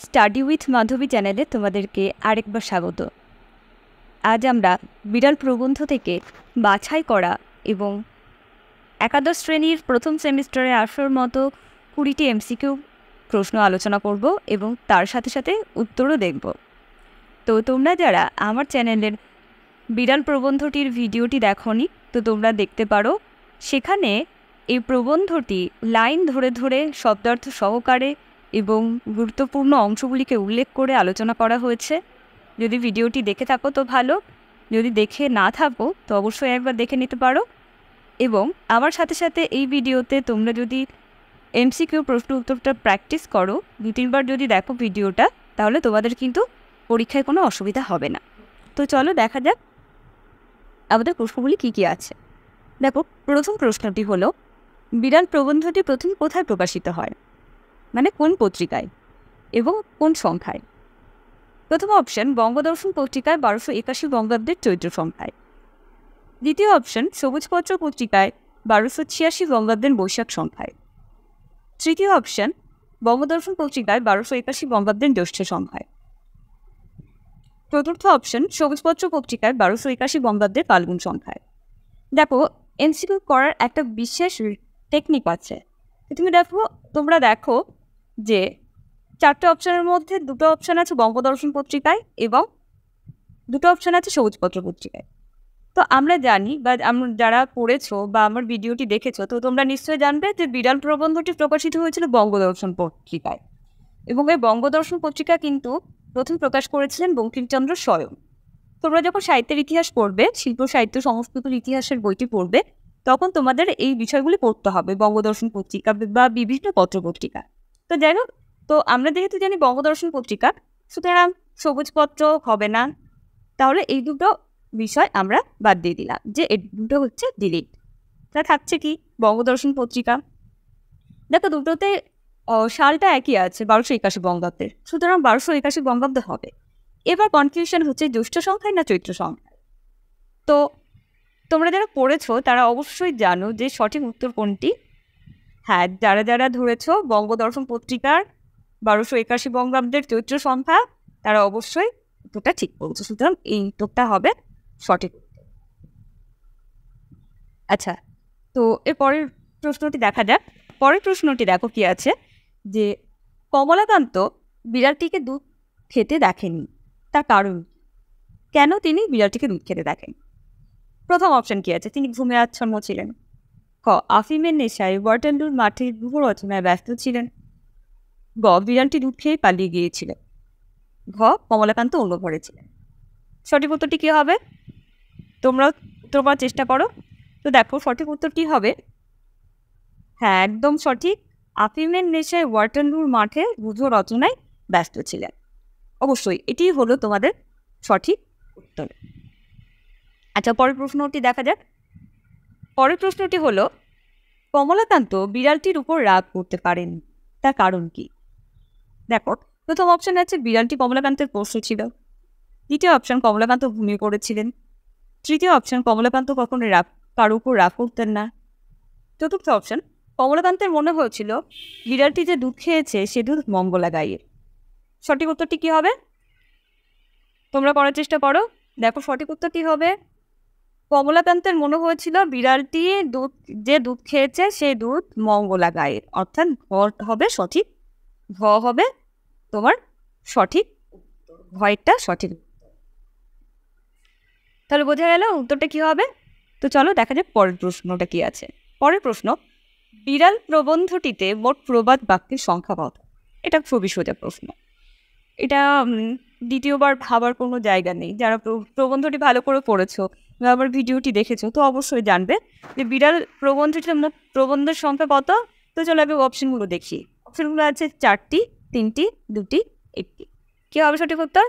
Study with মাধবী চ্যানেলে তোমাদেরকে আরেকবার স্বাগত। আজ আমরা বিড়াল প্রবন্ধ থেকে বাছাই করা এবং একাদশ শ্রেণীর প্রথম সেমিস্টারে আসার মতো 20টি এমসিকিউ প্রশ্ন আলোচনা করব এবং তার সাথে সাথে উত্তরও দেখব। তো তোমরা যারা আমার চ্যানেলের বিড়াল প্রবন্ধটির ভিডিওটি দেখোনি তো তোমরা দেখতে পারো। সেখানে এই প্রবন্ধটি লাইন ধরে ধরে শব্দার্থ সহকারে এবং গুরুত্বপূর্ণ অংশগুলিকে উল্লেখ করে আলোচনা করা হয়েছে। যদি ভিডিওটি দেখে থাকো তো ভালো, যদি দেখে না থাকো তো অবশ্যই একবার দেখে নিতে পারো। এবং আমার সাথে সাথে এই ভিডিওতে তোমরা যদি এমসিকিউ প্রশ্ন উত্তরটা প্র্যাকটিস করো, 2-3বার যদি দেখো ভিডিওটা, তাহলে তোমাদের কিন্তু পরীক্ষায় কোনো অসুবিধা হবে না। তো চলো দেখা যাক আমাদের প্রশ্নগুলি কী কী আছে। দেখো, প্রথম প্রশ্নটি হলো, বিড়াল প্রবন্ধটি প্রথম কোথায় প্রকাশিত হয়, মানে কোন পত্রিকায় এবং কোন সংখ্যায়? প্রথম অপশন বঙ্গদর্শন পত্রিকায় 1281 বঙ্গাব্দের চৈত্র সংখ্যায়। দ্বিতীয় অপশন সবুজপত্র পত্রিকায় 1286 বঙ্গাব্দের বৈশাখ সংখ্যায়। তৃতীয় অপশন বঙ্গদর্শন পত্রিকায় 1281 বঙ্গাব্দের জ্যৈষ্ঠ সংখ্যায়। চতুর্থ অপশন সবুজপত্র পত্রিকায় 1281 বঙ্গাব্দের ফাল্গুন সংখ্যায়। দেখো, এমসিকিউ করার একটা বিশেষ টেকনিক আছে। তোমরা দেখো যে 4টে অপশানের মধ্যে 2টো অপশান আছে বঙ্গদর্শন পত্রিকায় এবং 2টো অপশান আছে সবুজপত্র পত্রিকায়। তো আমরা জানি বা যারা পড়েছো বা আমার ভিডিওটি দেখেছো, তো তোমরা নিশ্চয়ই জানবে যে বিড়াল প্রবন্ধটি প্রকাশিত হয়েছিল বঙ্গদর্শন পত্রিকায়। এবং এই বঙ্গদর্শন পত্রিকা কিন্তু প্রথম প্রকাশ করেছিলেন বঙ্কিমচন্দ্র স্বয়ং। তোমরা যখন সাহিত্যের ইতিহাস পড়বে, শিল্প সাহিত্য সংস্কৃতির ইতিহাসের বইটি পড়বে, তখন তোমাদের এই বিষয়গুলি পড়তে হবে, বঙ্গদর্শন পত্রিকা বা বিভিন্ন পত্রপত্রিকা। তো যাই হোক, তো আমরা যেহেতু জানি বঙ্গদর্শন পত্রিকা, সুতরাং সবুজপত্র হবে না, তাহলে এই দুটো বিষয় আমরা বাদ দিয়ে দিলাম, যে এই দুটো হচ্ছে ডিলিট। তা থাকছে কি বঙ্গদর্শন পত্রিকা। দেখো, দুটোতে সালটা একই আছে, 1281 বঙ্গাব্দের, সুতরাং 1281 বঙ্গাব্দ হবে। এবার কনফিউশন হচ্ছে জ্যৈষ্ঠ সংখ্যায় না চৈত্র সংখ্যায়। তো তোমরা যারা পড়েছো তারা অবশ্যই জানো যে সঠিক উত্তর কোনটি। হ্যাঁ, যারা যারা ধরেছ বঙ্গদর্শন পত্রিকার 1281 বঙ্গাব্দের চৈত্র সংখ্যা, তারা অবশ্যই উত্তরটা ঠিক বলছো, সুতরাং এই উত্তরটা হবে সঠিক উত্তর। আচ্ছা, তো এর পরের প্রশ্নটি দেখা যাক। পরের প্রশ্নটি দেখো কি আছে, যে কমলাকান্ত বিড়ালটিকে দুধ খেতে দেখেননি, তার কারণ কেন তিনি বিড়ালটিকে দুধ খেতে দেখেন? প্রথম অপশন কি আছে, তিনি ঘুমে আচ্ছন্ন ছিলেন। ক, আফিমের নেশায় ওয়াটারলুর মাঠে গৃহ রচনায় ব্যস্ত ছিলেন। গ, বিড়ালটি দুধ খেয়ে পালিয়ে গিয়েছিলেন। ঘ, কমলাকান্ত অন্য ঘরে ছিলেন। সঠিক উত্তরটি কী হবে? তোমরা উত্তর করার চেষ্টা করো। তো দেখো, সঠিক উত্তরটি হবে, হ্যাঁ একদম সঠিক, আফিমের নেশায় ওয়াটারলুর মাঠে গৃহ রচনায় ব্যস্ত ছিলেন। অবশ্যই এটি হলো তোমাদের সঠিক উত্তর। আচ্ছা, পরের প্রশ্নটি দেখা যাক। পরের প্রশ্নটি হলো, কমলাকান্ত বিড়ালটির উপর রাগ করতে পারেন, তার কারণ কি? দেখো, প্রথম অপশন আছে বিড়ালটি কমলাকান্তের পোষ্য ছিল। দ্বিতীয় অপশন কমলাকান্ত ঘুমিয়ে পড়েছিলেন। তৃতীয় অপশন কমলাকান্ত কখনো কারো উপর রাগ করতেন না। চতুর্থ অপশন কমলাকান্তের মনে হয়েছিল বিড়ালটি যে দুধ খেয়েছে সে দুধ মঙ্গলা গাইয়ের। সঠিক উত্তরটি কী হবে? তোমরা করার চেষ্টা করো। দেখো, সঠিক উত্তরটি হবে, কমলাকান্তের মনে হয়েছিল বিড়ালটি যে দুধ খেয়েছে সে দুধ মঙ্গলা গায়ের, অর্থাৎ ঘ হবে সঠিক, ঘ হবে তোমার সঠিক উত্তর, ঘয়টা সঠিক উত্তর। তাহলে বোঝা গেল উত্তরটা কি হবে। তো চলো দেখা যাক পরের প্রশ্নটা কি আছে। পরের প্রশ্ন, বিড়াল প্রবন্ধটিতে মোট প্রবাদ বাক্যের সংখ্যা কত? এটা খুবই সোজা প্রশ্ন, এটা দ্বিতীয়বার ভাবার কোনো জায়গা নেই। যারা প্রবন্ধটি ভালো করে পড়েছো বা আমার ভিডিওটি দেখেছো তো অবশ্যই জানবে যে বিড়াল প্রবন্ধটিতে মোট প্রবন্ধের সংখ্যা কত। তো চলো আমি অপশনগুলো দেখি। অপশনগুলো আছে 4টি, 3টি, 2টি, 1টি। কী হবে সঠিক উত্তর?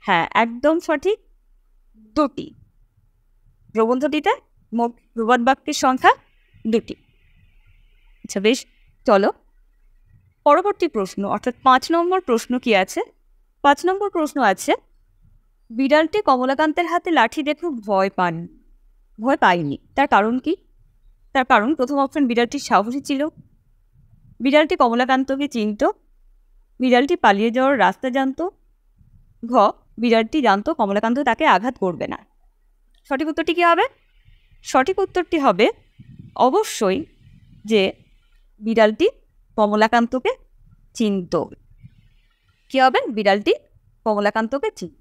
হ্যাঁ একদম সঠিক, 2টি। প্রবন্ধটিতে মোট প্রবাদ বাক্যের সংখ্যা 2টি। আচ্ছা বেশ, চলো পরবর্তী প্রশ্ন, অর্থাৎ 5 নম্বর প্রশ্ন কি আছে? 5 নম্বর প্রশ্ন আছে, বিড়ালটি কমলাকান্তের হাতে লাঠি দেখে ভয় পায়নি, তার কারণ কি? তার কারণ প্রথম অপশন বিড়ালটি সাহসী ছিল, বিড়ালটি কমলাকান্তকে চিনত, বিড়ালটি পালিয়ে যাওয়ার রাস্তা জানতো। ঘ, বিড়ালটি জানতো কমলাকান্ত তাকে আঘাত করবে না। সঠিক উত্তরটি কী হবে? সঠিক উত্তরটি হবে অবশ্যই যে বিড়ালটি কমলাকান্তকে চিনত। কী হবে? বিড়ালটি কমলাকান্তকে চিনত।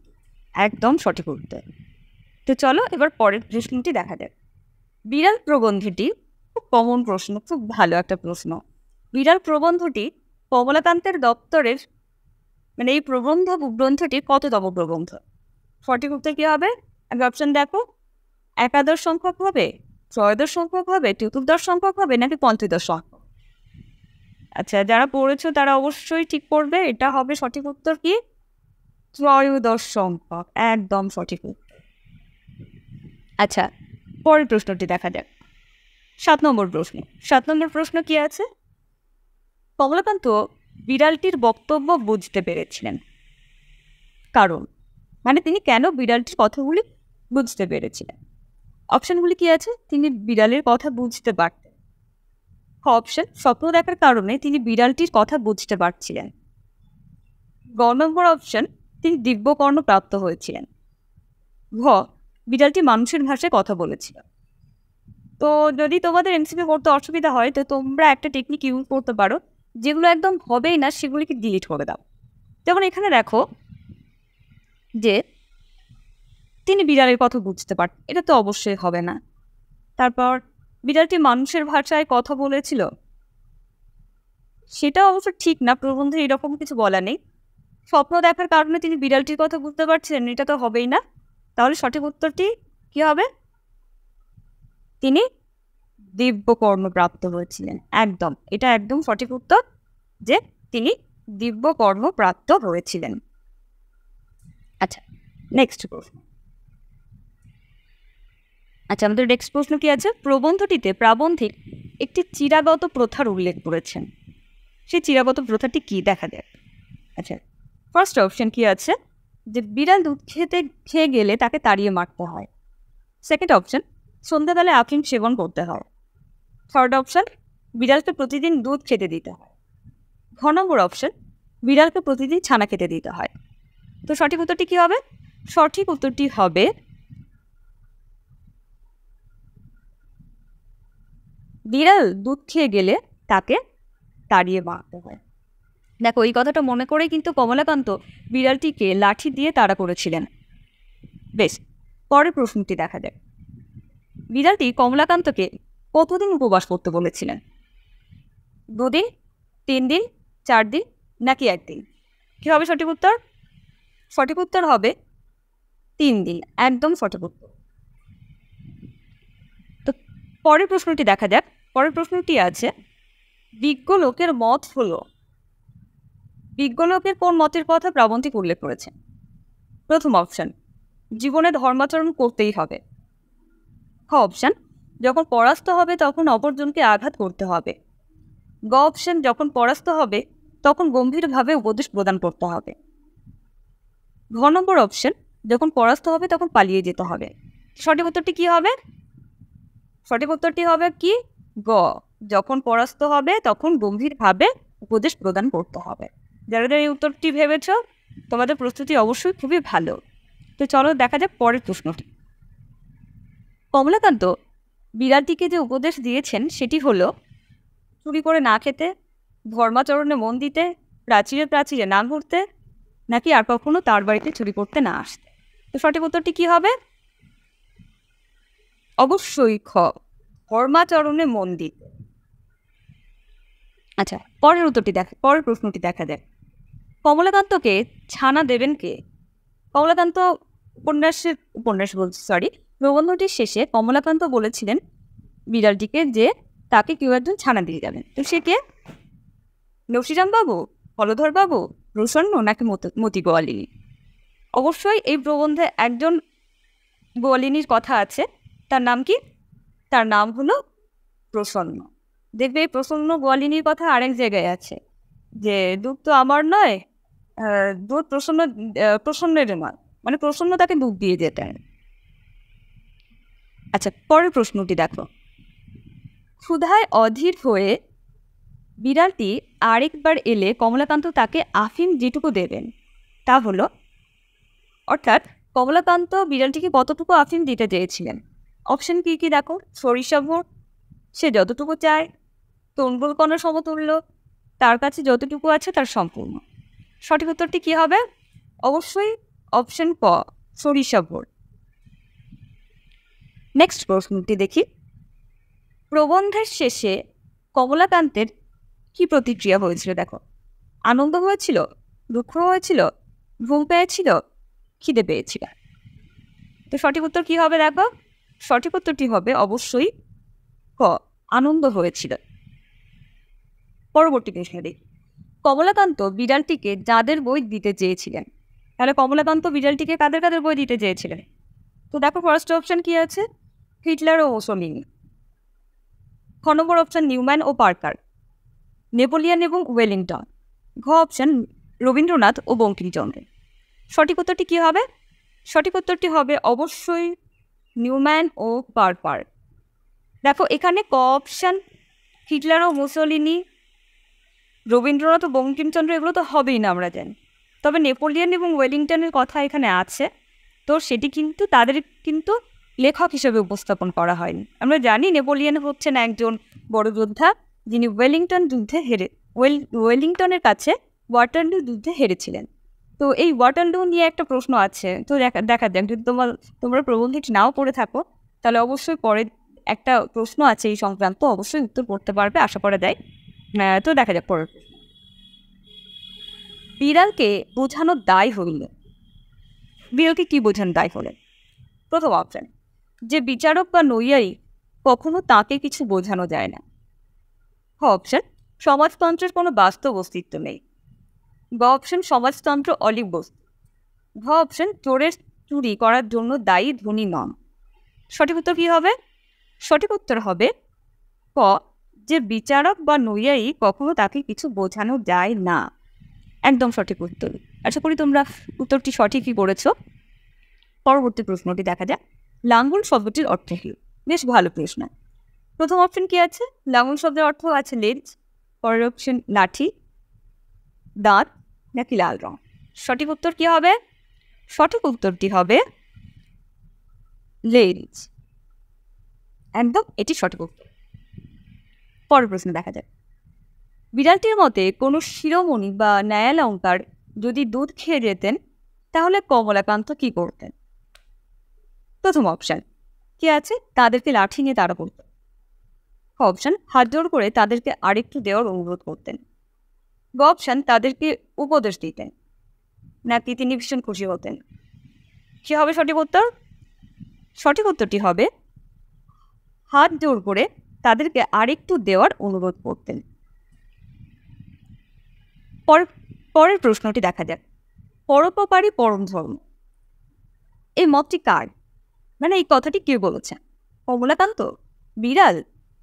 একদম সঠিক উত্তর। তো চলো এবার পরের প্রশ্নটি দেখা যাক। বিড়াল প্রবন্ধটি খুব কমন প্রশ্ন, খুব ভালো একটা প্রশ্ন। বিড়াল প্রবন্ধটি কমলাকান্তের দপ্তরের মানে এই প্রবন্ধ গ্রন্থটি কততম প্রবন্ধ? সঠিক উত্তর কী হবে? আগে অপশন দেখো। একাদশ সংখ্যক হবে, ত্রয়োদশ সংখ্যক হবে, চতুর্দশ সংখ্যক হবে, নাকি পঞ্চদশ সংখ্যক? আচ্ছা, যারা পড়েছো তারা অবশ্যই ঠিক করবে। এটা হবে সঠিক উত্তর কি? ত্রয়োদশ সংখ্যক। একদম সঠিক উত্তর। আচ্ছা, পরের প্রশ্নটি দেখা যাক। 7 নম্বর প্রশ্ন। 7 নম্বর প্রশ্ন কি আছে? কমলাকান্ত বিড়ালটির বক্তব্য বুঝতে পেরেছিলেন। কারণ মানে তিনি কেন বিড়ালটির কথাগুলি বুঝতে পেরেছিলেন? অপশনগুলি কি আছে? তিনি বিড়ালের কথা বুঝতে পারতেন। অপশন, স্বপ্ন দেখার কারণে তিনি বিড়ালটির কথা বুঝতে পারছিলেন। গ নম্বর অপশন, তিনি দিব্যকর্ণ প্রাপ্ত হয়েছিলেন। ঘ, বিড়ালটি মানুষের ভাষায় কথা বলেছিল। তো যদি তোমাদের এমসিকিউ করতে অসুবিধা হয় তো তোমরা একটা টেকনিক ইউজ করতে পারো, যেগুলো একদম হবেই না সেগুলিকে ডিলিট করে দাও। যেমন এখানে দেখো যে তিনি বিড়ালের কথা বুঝতে পারতেন, এটা তো অবশ্যই হবে না। তারপর বিড়ালটি মানুষের ভাষায় কথা বলেছিল, সেটা অবশ্য ঠিক না, প্রবন্ধে এরকম কিছু বলা নেই। স্বপ্ন দেখার কারণে তিনি বিড়ালটির কথা বুঝতে পারছিলেন, এটা তো হবেই না। তাহলে সঠিক উত্তরটি কি হবে? তিনি দিব্যকর্ণ প্রাপ্ত হয়েছিলেন। একদম, এটা একদম সঠিক উত্তর যে তিনি দিব্যকর্ণ প্রাপ্ত হয়েছিলেন। আচ্ছা, নেক্সট প্রশ্ন। আচ্ছা, আমাদের নেক্সট প্রশ্ন কি আছে? প্রবন্ধটিতে প্রাবন্ধিক একটি চিরাগত প্রথার উল্লেখ করেছেন। সেই চিরাগত প্রথাটি কি দেখা যায়? আচ্ছা, ফার্স্ট অপশন কি আছে? যে বিড়াল দুধ খেয়ে গেলে তাকে তাড়িয়ে মারতে হয়। সেকেন্ড অপশন, সন্ধ্যাবেলায় আফিম সেবন করতে হয়। থার্ড অপশন, বিড়ালকে প্রতিদিন দুধ খেতে দিতে হয়। ঘ নম্বর অপশন, বিড়ালকে প্রতিদিন ছানা খেতে দিতে হয়। তো সঠিক উত্তরটি কি হবে? সঠিক উত্তরটি হবে বিড়াল দুধ খেয়ে গেলে তাকে তাড়িয়ে মারতে হয়। দেখো, এই কথাটা মনে করে কিন্তু কমলাকান্ত বিড়ালটিকে লাঠি দিয়ে তাড়া করেছিলেন। বেশ, পরের প্রশ্নটি দেখা যায়। বিড়ালটি কমলাকান্তকে কতদিন উপবাস করতে বলেছিলেন? 2 দিন, 3 দিন, 4 দিন, নাকি 1 দিন? কী হবে সঠিক উত্তর? সঠিক উত্তর হবে 3 দিন। একদম সঠিক উত্তর। তো পরের প্রশ্নটি দেখা যাক। পরের প্রশ্নটি আছে, বিজ্ঞ লোকের মত হলো। বিজ্ঞ লোকের কোন মতের কথা প্রাবন্ধিক উল্লেখ করেছেন? প্রথম অপশন, জীবনে ধর্মাচরণ করতেই হবে। খ অপশন, যখন পরাস্ত হবে তখন অপরজনকে আঘাত করতে হবে। গ অপশন, যখন পরাস্ত হবে তখন গম্ভীরভাবে উপদেশ প্রদান করতে হবে। ঘ নম্বর অপশন, যখন পরাস্ত হবে তখন পালিয়ে যেতে হবে। সঠিক উত্তরটি কি হবে? সঠিক উত্তরটি হবে কি? গ, যখন পরাস্ত হবে তখন গম্ভীরভাবে উপদেশ প্রদান করতে হবে। যারা যারা এই উত্তরটি ভেবেছ তোমাদের প্রস্তুতি অবশ্যই খুবই ভালো। তো চলো দেখা যাক পরের প্রশ্নটি। কমলাকান্ত বিড়ালটিকে যে উপদেশ দিয়েছেন সেটি হলো চুরি করে না খেতে, ধর্মাচরণে মন দিতে, প্রাচীরে প্রাচীরে না ঘুরতে, নাকি আর কখনো তার বাড়িতে চুরি করতে না আসতে। তো সঠিক উত্তরটি কি হবে? অবশ্যই খ, ধর্মাচরণে মন দিতে। আচ্ছা, পরের প্রশ্নটি দেখা যায়। কমলাকান্তকে ছানা দেবেন কে? কমলাকান্ত প্রবন্ধটির শেষে কমলাকান্ত বলেছিলেন বিড়ালটিকে যে তাকে কেউ একজন ছানা দিয়ে যাবেন। তো সে কে? নসিরাম বাবু, হলধর বাবু, প্রসন্ন, নাকি মতি গোয়ালিনী? অবশ্যই এই প্রবন্ধে একজন গোয়ালিনীর কথা আছে। তার নাম কি? তার নাম হলো প্রসন্ন। দেখবে এই প্রসন্ন গোয়ালিনীর কথা আরেক জায়গায় আছে, যে দুধ তো আমার নয়, দুধ প্রসন্নের নয়, মানে প্রসন্ন তাকে দুধ দিয়ে যেতেন। আচ্ছা, পরের প্রশ্নটি দেখো। ক্ষুধায় অধীর হয়ে বিড়ালটি আরেকবার এলে কমলাকান্ত তাকে আফিম যেটুকু দেবেন তা হলো, অর্থাৎ কমলাকান্ত বিড়ালটিকে কতটুকু আফিম দিতে চেয়েছিলেন। অপশন কি কি দেখো, সরিষা ভোর, সে যতটুকু চায়, তনবুল কণা সমতুল্য, তার কাছে যতটুকু আছে তার সম্পূর্ণ। সঠিক উত্তরটি কি হবে? অবশ্যই অপশন ক, সরিষা ভোর। নেক্সট প্রশ্নটি দেখি। প্রবন্ধের শেষে কমলাকান্তের কি প্রতিক্রিয়া হয়েছিল দেখো। আনন্দ হয়েছিল, দুঃখ হয়েছিল, ঘুম পেয়েছিল, খিদে পেয়েছিল। তো সঠিক উত্তর কি হবে দেখো, সঠিক উত্তরটি হবে অবশ্যই ক, আনন্দ হয়েছিল। পরবর্তী প্রশ্ন দেখি। কমলাকান্ত বিড়ালটিকে যাদের বই দিতে চেয়েছিলেন, তাহলে কমলাকান্ত বিড়ালটিকে কাদের কাদের বই দিতে চেয়েছিলেন? তো দেখো ফার্স্ট অপশন কি আছে, হিটলার ও মুসোলিনি। খ নম্বর অপশন নিউম্যান ও পার্কার, নেপোলিয়ান এবং ওয়েলিংটন। ঘ অপশন রবীন্দ্রনাথ ও বঙ্কিমচন্দ্র। সঠিক উত্তরটি কী হবে? সঠিক উত্তরটি হবে অবশ্যই নিউম্যান ও পার্কার। দেখো এখানে ক অপশান হিটলার ও মুসোলিনি, রবীন্দ্রনাথ ও বঙ্কিমচন্দ্র এগুলো তো হবেই না আমরা জানি, তবে নেপোলিয়ান এবং ওয়েলিংটনের কথা এখানে আছে, তো সেটি কিন্তু তাদের কিন্তু লেখক হিসেবে উপস্থাপন করা হয়নি। আমরা জানি নেপোলিয়ান হচ্ছেন একজন বড় যোদ্ধা যিনি ওয়েলিংটনের কাছে ওয়াটারলু যুদ্ধে হেরেছিলেন। তো এই ওয়াটারলু নিয়ে একটা প্রশ্ন আছে, তো দেখা যাক, যদি তোমরা প্রবন্ধটি নাও পড়ে থাকো তাহলে অবশ্যই পরে একটা প্রশ্ন আছে এই সংক্রান্ত, অবশ্যই উত্তর করতে পারবে আশা করা যায়। তো দেখা যাক পরের প্রশ্ন। বিড়ালকে বোঝানোর দায় হইল, বিড়ালকে কি বোঝানোর দায় হলেন? প্রথম অপশন, যে বিচারক বা নৈয়ায়ী কখনো তাকে কিছু বোঝানো যায় না। খ অপশন, সমাজতন্ত্রের কোনো বাস্তব অস্তিত্ব নেই। গ অপশন, সমাজতন্ত্র অলীক বস্তু। ঘ অপশন, চোরের চুরি করার জন্য দায়ী ধনী নন। সঠিক উত্তর কী হবে? সঠিক উত্তর হবে ক, যে বিচারক বা নৈয়ায়ী কখনো তাকে কিছু বোঝানো যায় না। একদম সঠিক উত্তর। আশা করি তোমরা উত্তরটি সঠিকই করেছ। পরবর্তী প্রশ্নটি দেখা যাক। লাঙ্গল শব্দটির অর্থ কী? বেশ ভালো প্রশ্ন। প্রথম অপশন কি আছে? লাঙ্গল শব্দের অর্থ আছে লেজ। পরের অপশন লাঠি, দাঁত নাকি লাল রং। সঠিক উত্তর কি হবে? সঠিক উত্তরটি হবে লেজ। একদম এটি সঠিক উত্তর। পরের প্রশ্ন দেখা যাক। বিড়ালটির মতে কোনো শিরোমণি বা ন্যায়ালঙ্কার যদি দুধ খেয়ে যেতেন তাহলে কমলাকান্ত কি করতেন? প্রথম অপশান কি আছে? তাদেরকে লাঠি নিয়ে তাড়া করতেন। অপশান, হাত জোর করে তাদেরকে আরেকটু দেওয়ার অনুরোধ করতেন। গ অপশান, তাদেরকে উপদেশ দিতেন। নাকি তিনি ভীষণ খুশি হতেন। কি হবে সঠিক উত্তর? সঠিক উত্তরটি হবে হাত জোর করে তাদেরকে আরেকটু দেওয়ার অনুরোধ করতেন। পরের প্রশ্নটি দেখা যাক। পরোপকারী পরম ধর্ম, এই মতটি কার? মানে এই কথাটি কে বলেছেন? কমলাকান্ত, বিড়াল,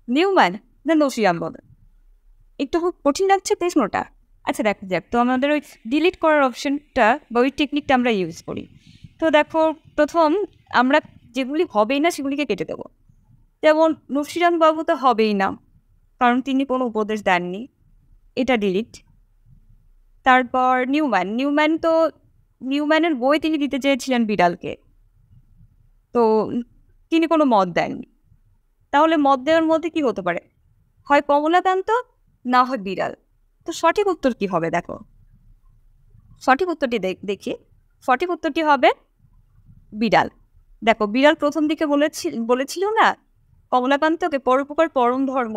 নিউম্যান না নসিরাম বলেন? একটু খুব কঠিন লাগছে প্রশ্নটা। আচ্ছা দেখা যাক। তো আমাদের ওই ডিলিট করার অপশনটা বা ওই টেকনিকটা আমরা ইউজ করি। তো দেখো, প্রথম আমরা যেগুলি হবেই না সেগুলিকে কেটে দেবো। যেমন নসিরাম বাবু তো হবেই না, কারণ তিনি কোনো উপদেশ দেননি, এটা ডিলিট। তারপর নিউম্যানের বই তিনি দিতে চেয়েছিলেন বিড়ালকে, তো তিনি কোনো মত দেননি। তাহলে মত দেওয়ার মধ্যে কি হতে পারে? হয় কমলাকান্ত না হয় বিড়াল। তো সঠিক উত্তর কি হবে দেখো। সঠিক উত্তরটি দেখি। সঠিক উত্তরটি হবে বিড়াল। দেখো, বিড়াল প্রথম দিকে বলেছিল না কমলাকান্তকে, পরোপকার পরম ধর্ম।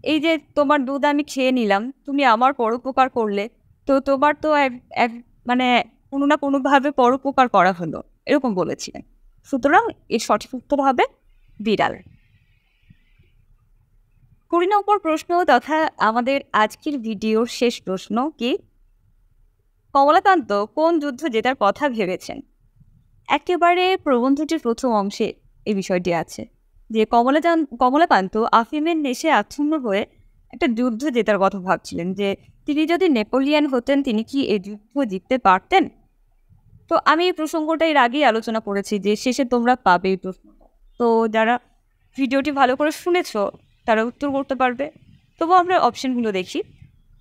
এই যে তোমার দুধ আমি খেয়ে নিলাম, তুমি আমার পরোপকার করলে, তো তোমার তো এক মানে কোনো না কোনোভাবে পরোপকার করা হলো, এরকম বলেছিলেন। সুতরাং এর সঠিক উত্তর হবে বিড়াল। 20 নম্বর প্রশ্ন তথা আমাদের আজকের ভিডিওর শেষ প্রশ্ন কি? কমলাকান্ত কোন যুদ্ধ জেতার কথা ভেবেছেন? একেবারে প্রবন্ধটির প্রথম অংশে এই বিষয়টি আছে যে কমলাকান্ত আফিমের নেশে আচ্ছন্ন হয়ে একটা যুদ্ধ জেতার কথা ভাবছিলেন, যে তিনি যদি নেপোলিয়ান হতেন তিনি কি এই যুদ্ধ জিততে পারতেন। তো আমি এই প্রসঙ্গটা এর আগেই আলোচনা করেছি, যে শেষে তোমরা পাবে এই প্রশ্নটা। তো যারা ভিডিওটি ভালো করে শুনেছ তারা উত্তর করতে পারবে। তবু আমরা অপশনগুলো দেখি।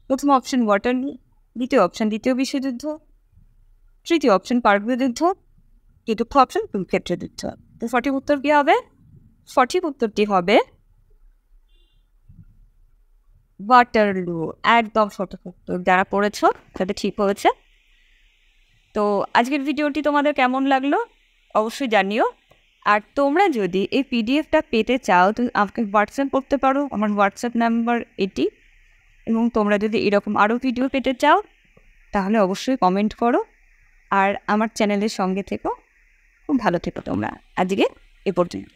প্রথম অপশন ওয়াটারলু, দ্বিতীয় অপশন দ্বিতীয় বিশ্বযুদ্ধ, তৃতীয় অপশন কার্গিল যুদ্ধ, চতুর্থ অপশন কুরুক্ষেত্র যুদ্ধ। তো সঠিক উত্তর কী হবে? সঠিক উত্তরটি হবে ওয়াটারলু। একদম সঠিক উত্তর। যারা পড়েছ তাদের ঠিক হয়েছে। তো আজকের ভিডিওটি তোমাদের কেমন লাগলো অবশ্যই জানিও। আর তোমরা যদি এই পিডিএফটা পেতে চাও তো আমাকে হোয়াটসঅ্যাপ করতে পারো, আমার হোয়াটসঅ্যাপ নাম্বার এটি। এবং তোমরা যদি এরকম আরও ভিডিও পেতে চাও তাহলে অবশ্যই কমেন্ট করো, আর আমার চ্যানেলের সঙ্গে থেকো। খুব ভালো থেকো তোমরা। আজকে এ পর্যন্ত।